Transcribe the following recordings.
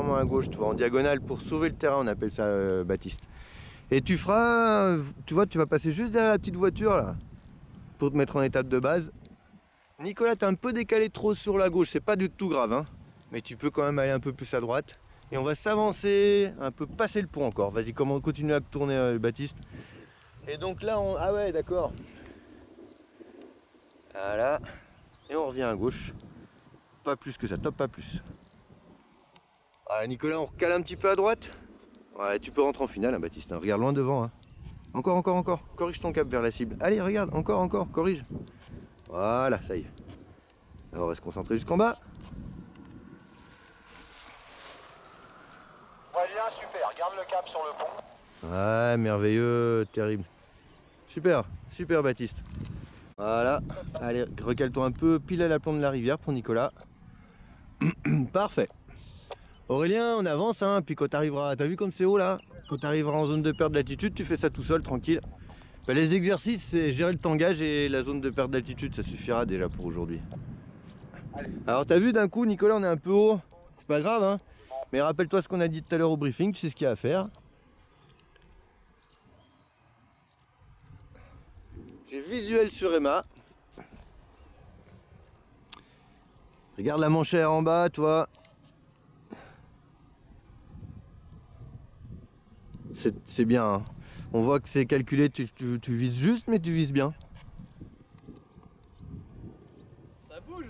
légèrement à gauche, tu vois, en diagonale pour sauver le terrain, on appelle ça Baptiste. Et tu feras, tu vois, tu vas passer juste derrière la petite voiture là, pour te mettre en étape de base. Nicolas, t'es un peu décalé trop sur la gauche, c'est pas du tout grave, hein, mais tu peux quand même aller un peu plus à droite. Et on va s'avancer, un peu passer le pont encore. Vas-y, comment continue à tourner Baptiste. Et donc là, on... ah ouais, d'accord. Voilà. Et on revient à gauche. Pas plus que ça, top, pas plus. Voilà, Nicolas, on recale un petit peu à droite. Ouais, tu peux rentrer en finale, hein, Baptiste. Hein. Regarde loin devant. Hein. Encore, encore, encore. Corrige ton cap vers la cible. Allez, regarde, encore, encore, corrige. Voilà, ça y est. Alors, on va se concentrer jusqu'en bas. Ouais, bien, super. Garde le cap sur le pont. Ouais, merveilleux, terrible. Super, super, Baptiste. Voilà. Allez, recale-toi un peu, pile à l'aplomb de la rivière pour Nicolas. Parfait. Aurélien, on avance, hein, puis quand tu arriveras, t'as vu comme c'est haut là? Quand tu arriveras en zone de perte d'altitude, tu fais ça tout seul, tranquille. Ben, les exercices, c'est gérer le tangage et la zone de perte d'altitude, ça suffira déjà pour aujourd'hui. Alors t'as vu d'un coup, Nicolas, on est un peu haut, c'est pas grave, hein, mais rappelle-toi ce qu'on a dit tout à l'heure au briefing, tu sais ce qu'il y a à faire. J'ai visuel sur Emma. Regarde la manchère en bas, toi. C'est bien, hein. On voit que c'est calculé, tu vises juste, mais tu vises bien. Ça bouge.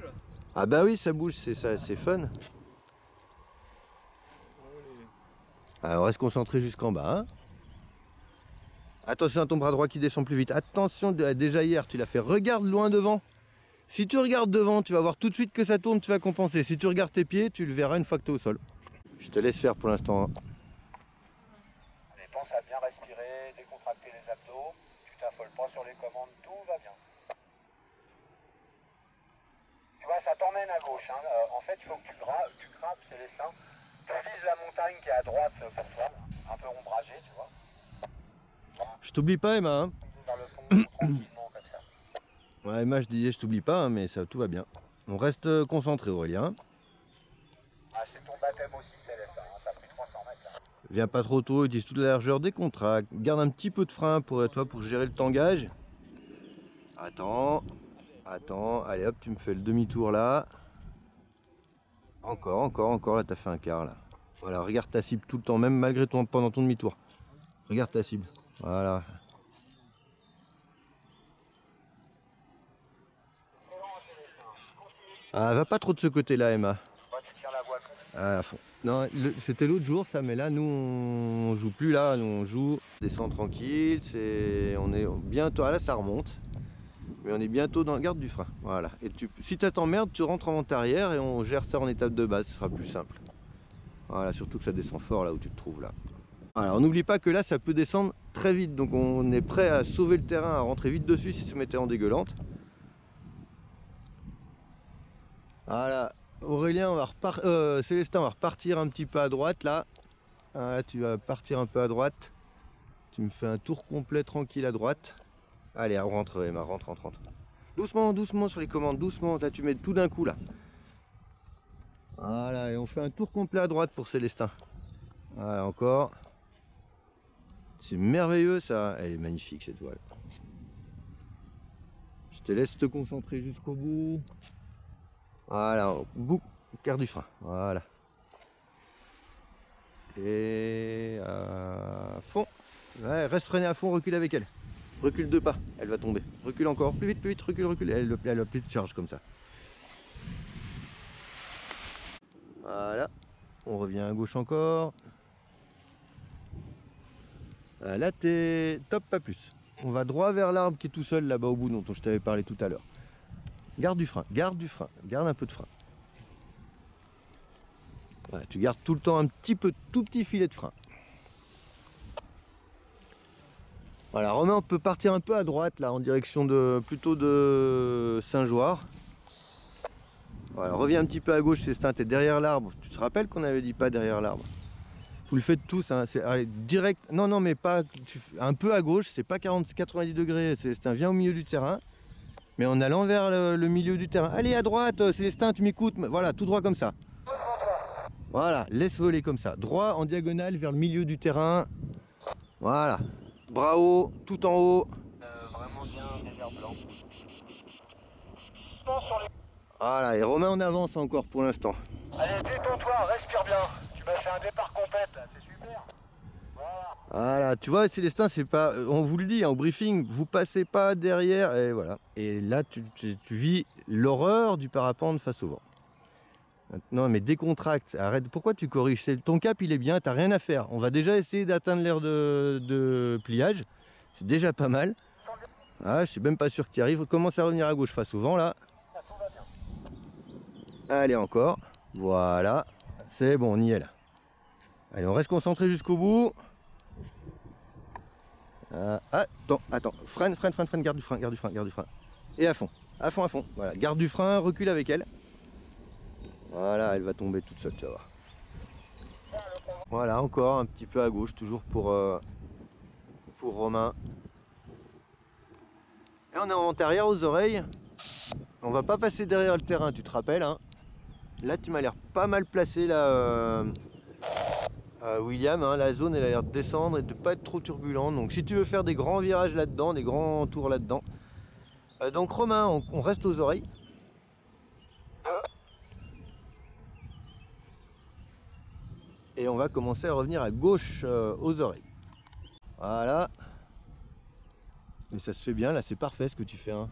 Ah bah oui, ça bouge, c'est ça, c'est fun. Alors, on reste concentré jusqu'en bas. Hein. Attention à ton bras droit qui descend plus vite. Attention, déjà hier, tu l'as fait. Regarde loin devant. Si tu regardes devant, tu vas voir tout de suite que ça tourne, tu vas compenser. Si tu regardes tes pieds, tu le verras une fois que tu es au sol. Je te laisse faire pour l'instant. Hein. Allez, pense à bien respirer, décontracter les abdos. Tu t'affoles pas sur les commandes, tout va bien. Tu vois, ça t'emmène à gauche. Hein. En fait, il faut que tu grappes, Célestin. Tu vises la montagne qui est à droite pour toi, un peu ombragée, tu vois. Je t'oublie pas, Emma. Hein. Vers le fond, tranquillement, comme ça. Ouais, Emma, je disais, je t'oublie pas, hein, mais ça, tout va bien. On reste concentré, Aurélien. Ah, c'est ton baptême aussi, Célestin. Hein. T'as pris 300 mètres, là. Viens pas trop tôt, utilise toute la largeur des contrats. Garde un petit peu de frein pour toi, pour gérer le tangage. Attends, attends, allez hop, tu me fais le demi-tour là. Encore, encore, encore, là t'as fait un quart là. Voilà, regarde ta cible tout le temps, même malgré pendant ton demi-tour. Regarde ta cible, voilà. Ah, va pas trop de ce côté-là, Emma. Ouais, tu tiens la voie. À fond. Non, c'était l'autre jour ça, mais là nous on joue plus là, nous on joue, descend tranquille, on est bientôt, ah là ça remonte, mais on est bientôt dans le garde du frein, voilà. Et si tu t'emmerdes, tu rentres en vente arrière et on gère ça en étape de base, ce sera plus simple. Voilà, surtout que ça descend fort là où tu te trouves là. Alors n'oublie pas que là ça peut descendre très vite, donc on est prêt à sauver le terrain, à rentrer vite dessus si se mettait en dégueulante. Voilà. Aurélien, Célestin, on va repartir un petit peu à droite là. Là, tu vas partir un peu à droite. Tu me fais un tour complet tranquille à droite. Allez, rentre Emma, rentre, rentre, rentre. Doucement, doucement sur les commandes, doucement. Là, tu mets tout d'un coup là. Voilà, et on fait un tour complet à droite pour Célestin. Voilà, encore. C'est merveilleux ça. Elle est magnifique cette voile. Je te laisse te concentrer jusqu'au bout. Voilà, quart du frein, voilà. Et à fond. Ouais, reste freiné à fond, recule avec elle. Recule 2 pas, elle va tomber. Recule encore, plus vite, recule, recule. Elle a plus de charge comme ça. Voilà, on revient à gauche encore. Là, t'es top, pas plus. On va droit vers l'arbre qui est tout seul là-bas au bout dont je t'avais parlé tout à l'heure. Garde du frein, garde un peu de frein. Ouais, tu gardes tout le temps un petit peu, tout petit filet de frein. Voilà, Romain, on peut partir un peu à droite là, en direction plutôt de Saint-Joire. Voilà, reviens un petit peu à gauche, Célestin, t'es derrière l'arbre. Tu te rappelles qu'on avait dit pas derrière l'arbre? Vous le faites tous, hein, allez, direct, non, mais pas, un peu à gauche, c'est pas 90 degrés, Célestin, viens au milieu du terrain. Mais en allant vers le milieu du terrain. Allez à droite, Célestin, tu m'écoutes. Voilà, tout droit comme ça. Voilà, laisse voler comme ça. Droit en diagonale vers le milieu du terrain. Voilà. Bras haut, tout en haut. Vraiment bien, désert blanc. Voilà, et Romain en avance encore pour l'instant. Allez, détends-toi, respire bien. Tu m'as fait un départ compète, là, c'est super. Voilà. Voilà, tu vois, Célestin, c'est pas. On vous le dit hein, au briefing, vous passez pas derrière, et voilà. Et là, tu vis l'horreur du parapente face au vent. Non, mais décontracte, arrête. Pourquoi tu corriges? Ton cap, il est bien, t'as rien à faire. On va déjà essayer d'atteindre l'aire de pliage. C'est déjà pas mal. Ah, je suis même pas sûr que tu y arrives. Commence à revenir à gauche face au vent, là. Allez, encore. Voilà. C'est bon, on y est, là. Allez, on reste concentré jusqu'au bout. Attends. Freine, garde du frein. Et à fond. Voilà, garde du frein, recule avec elle. Voilà, elle va tomber toute seule, tu vas voir. Voilà, encore un petit peu à gauche, toujours pour Romain. Et on est en antérieur aux oreilles. On va pas passer derrière le terrain, tu te rappelles, hein. Là, tu m'as l'air pas mal placé, là, William. Hein, la zone, elle a l'air de descendre et de pas être trop turbulente. Donc, si tu veux faire des grands virages là-dedans, des grands tours là-dedans. Donc, Romain, on reste aux oreilles. Et on va commencer à revenir à gauche aux oreilles. Voilà. Mais ça se fait bien, là c'est parfait ce que tu fais. Hein.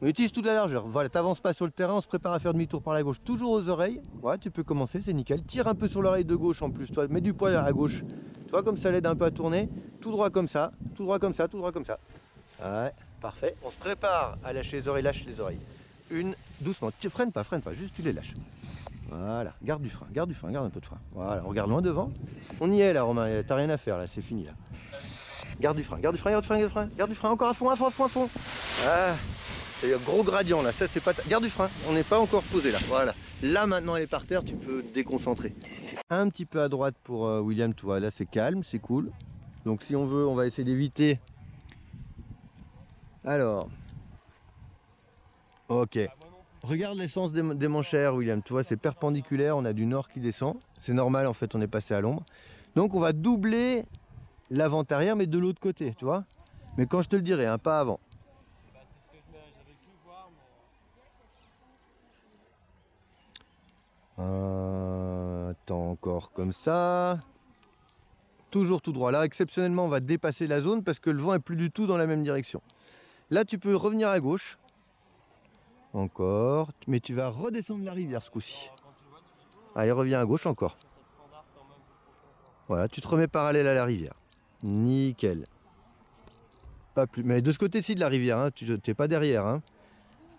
On utilise toute la largeur. Voilà, t'avances pas sur le terrain, on se prépare à faire demi-tour par la gauche. Toujours aux oreilles. Ouais, tu peux commencer, c'est nickel. Tire un peu sur l'oreille de gauche en plus, toi. Mets du poids à gauche. Tu vois comme ça l'aide un peu à tourner. Tout droit comme ça, tout droit comme ça, tout droit comme ça. Ouais, parfait. On se prépare à lâcher les oreilles, lâche les oreilles. Une, doucement. Freine pas, juste tu les lâches. Voilà, garde du frein, garde un peu de frein. Voilà, regarde loin devant. On y est là, Romain, t'as rien à faire là, c'est fini là. Garde du frein, encore à fond. Ah, c'est un gros gradient là, ça c'est pas. Garde du frein, on n'est pas encore posé là. Voilà, là maintenant elle est par terre, tu peux te déconcentrer. Un petit peu à droite pour William, tu vois, là c'est calme, c'est cool. Donc si on veut, on va essayer d'éviter. Alors. Ok. Regarde l'essence des manchères, William. Tu vois, c'est perpendiculaire, on a du nord qui descend. C'est normal, en fait, on est passé à l'ombre. Donc, on va doubler l'avant-arrière, mais de l'autre côté, tu vois. Mais quand je te le dirai, hein, pas avant. Bah, c'est ce que j'avais pu voir, mais... Attends, encore comme ça. Toujours tout droit. Là, exceptionnellement, on va dépasser la zone parce que le vent est plus du tout dans la même direction. Là, tu peux revenir à gauche. Encore, mais tu vas redescendre la rivière ce coup-ci. Allez, reviens à gauche encore. Voilà, tu te remets parallèle à la rivière. Nickel. Pas plus. Mais de ce côté-ci de la rivière, hein, tu n'es pas derrière. Hein.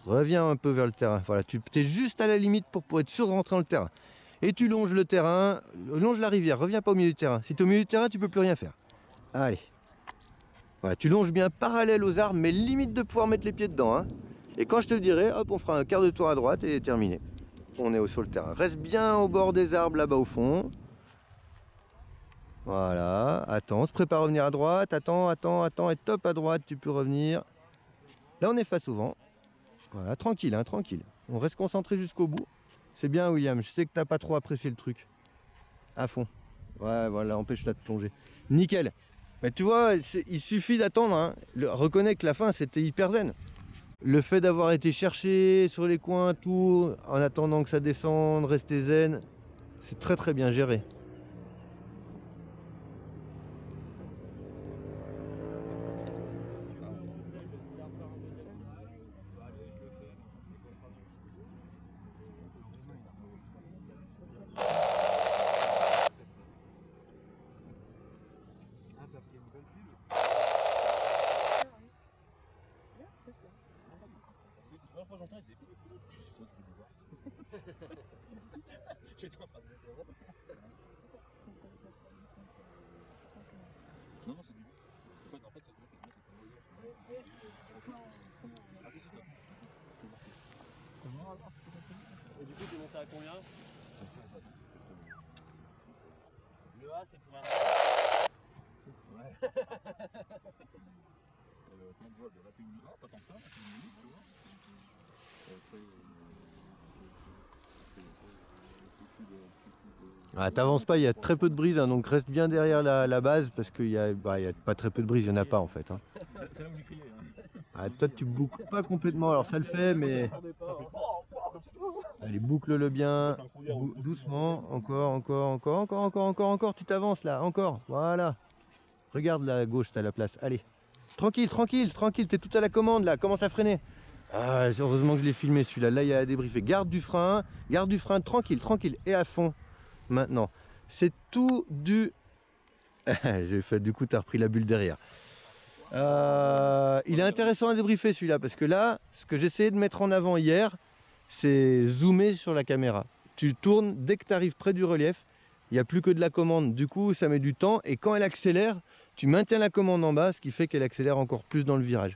Reviens un peu vers le terrain. Voilà, tu es juste à la limite pour être sûr de rentrer dans le terrain. Et tu longes le terrain, longe la rivière, reviens pas au milieu du terrain. Si tu es au milieu du terrain, tu peux plus rien faire. Allez. Voilà, tu longes bien parallèle aux arbres, mais limite de pouvoir mettre les pieds dedans. Hein. Et quand je te le dirai, hop, on fera un quart de tour à droite et terminé. On est sur le terrain. Reste bien au bord des arbres là-bas au fond. Voilà, attends, on se prépare à revenir à droite. Attends, et top à droite, tu peux revenir. Là, on est face au vent. Voilà, tranquille, hein, tranquille. On reste concentré jusqu'au bout. C'est bien, William, je sais que t'as pas trop apprécié le truc. À fond. Ouais, voilà, empêche-la de plonger. Nickel. Mais tu vois, il suffit d'attendre. Hein. Reconnais que la fin, c'était hyper zen. Le fait d'avoir été cherché sur les coins, tout, en attendant que ça descende, rester zen, c'est très très bien géré. Et du coup, tu es monté à combien? Le A, c'est pour un ouais. Comment on voit de la télévision, pas tant que ça, tu vois. Après, c'est Ah, t'avances pas, il y a très peu de brise, hein, donc reste bien derrière la base parce qu'il y a pas très peu de brise, il n'y en a pas en fait. Hein. C'est là où j'ai crié. Ah, toi tu boucles pas complètement, alors ça le fait, mais allez, boucle-le bien, doucement, encore, tu t'avances là, encore, voilà. Regarde là à gauche, t'as la place, allez. Tranquille, t'es tout à la commande là, commence à freiner. Ah, heureusement que je l'ai filmé celui-là, là il y a à débriefer. Garde du frein, tranquille, et à fond. Maintenant, c'est tout du... J'ai fait, du coup t'as repris la bulle derrière. Il est intéressant à débriefer celui-là, parce que là, ce que j'essayais de mettre en avant hier, c'est zoomer sur la caméra. Tu tournes, dès que tu arrives près du relief, il n'y a plus que de la commande, du coup ça met du temps, et quand elle accélère, tu maintiens la commande en bas, ce qui fait qu'elle accélère encore plus dans le virage.